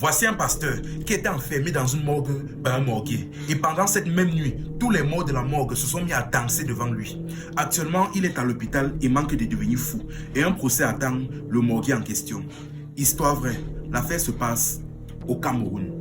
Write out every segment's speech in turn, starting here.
Voici un pasteur qui était enfermé dans une morgue par un morguier. Et pendant cette même nuit, tous les morts de la morgue se sont mis à danser devant lui. Actuellement, il est à l'hôpital et manque de devenir fou. Et un procès attend le morguier en question. Histoire vraie, l'affaire se passe au Cameroun.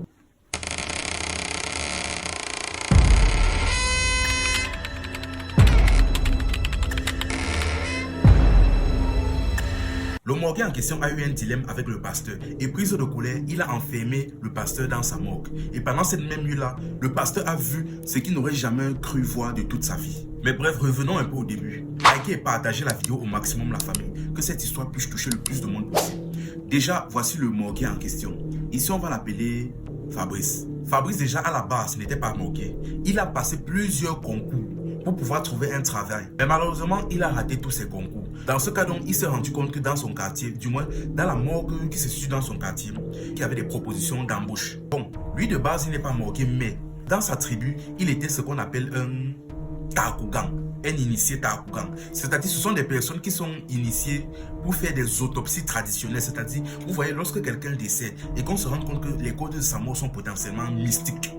Le morguier en question a eu un dilemme avec le pasteur et prise de colère, il a enfermé le pasteur dans sa morgue. Et pendant cette même nuit-là, le pasteur a vu ce qu'il n'aurait jamais cru voir de toute sa vie. Mais bref, revenons un peu au début. Likez et partagez la vidéo au maximum la famille, que cette histoire puisse toucher le plus de monde possible. Déjà, voici le morguier en question. Ici, on va l'appeler Fabrice. Fabrice, déjà à la base, n'était pas morguier. Il a passé plusieurs concours pour pouvoir trouver un travail. Mais malheureusement, il a raté tous ses concours. Dans ce cas donc, il s'est rendu compte que dans son quartier, du moins dans la morgue qui se situe dans son quartier, qu'il y avait des propositions d'embauche. Bon, lui de base, il n'est pas morguier, mais dans sa tribu, il était ce qu'on appelle un Takugan, un initié Takugan. C'est-à-dire, ce sont des personnes qui sont initiées pour faire des autopsies traditionnelles. C'est-à-dire, vous voyez, lorsque quelqu'un décède et qu'on se rend compte que les causes de sa mort sont potentiellement mystiques,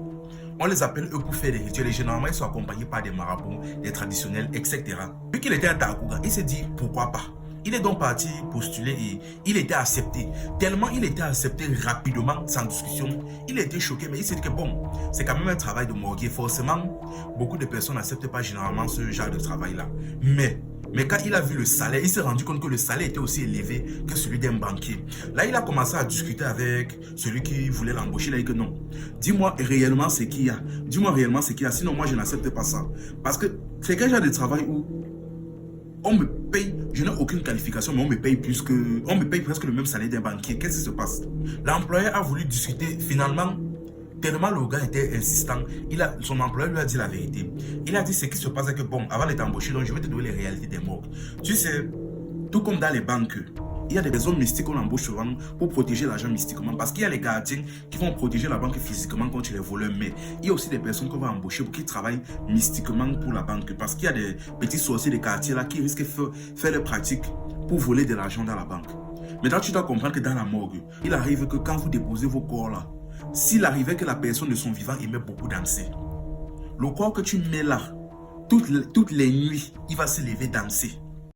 on les appelle eux pour faire des rituels et généralement ils sont accompagnés par des marabouts, des traditionnels, etc. Vu qu'il était un Takugan, il s'est dit pourquoi pas. Il est donc parti postuler et il était accepté. Tellement il était accepté rapidement, sans discussion, il était choqué, mais il s'est dit que bon, c'est quand même un travail de morguier. Forcément, beaucoup de personnes n'acceptent pas généralement ce genre de travail-là. Mais quand il a vu le salaire, il s'est rendu compte que le salaire était aussi élevé que celui d'un banquier. Là, il a commencé à discuter avec celui qui voulait l'embaucher. Il a dit que non, dis-moi réellement ce qu'il y a. Dis-moi réellement ce qu'il y a, sinon moi je n'accepte pas ça. Parce que c'est quel genre de travail où on me paye, je n'ai aucune qualification, mais on me paye on me paye presque le même salaire d'un banquier. Qu'est-ce qui se passe? L'employeur a voulu discuter, finalement, tellement le gars était insistant, son employeur lui a dit la vérité. Il a dit ce qui se passe, que bon, avant d'être embauché, donc je vais te donner les réalités des morgues. Tu sais, tout comme dans les banques, il y a des hommes mystiques qu'on embauche souvent pour protéger l'argent mystiquement. Parce qu'il y a les gardiens qui vont protéger la banque physiquement contre les voleurs. Mais il y a aussi des personnes qu'on va embaucher qui travaillent mystiquement pour la banque. Parce qu'il y a des petits sorciers des quartiers là qui risquent de faire des pratiques pour voler de l'argent dans la banque. Maintenant, tu dois comprendre que dans la morgue, il arrive que quand vous déposez vos corps là, s'il arrivait que la personne de son vivant aimait beaucoup danser, le corps que tu mets là, toutes les nuits, il va se lever danser.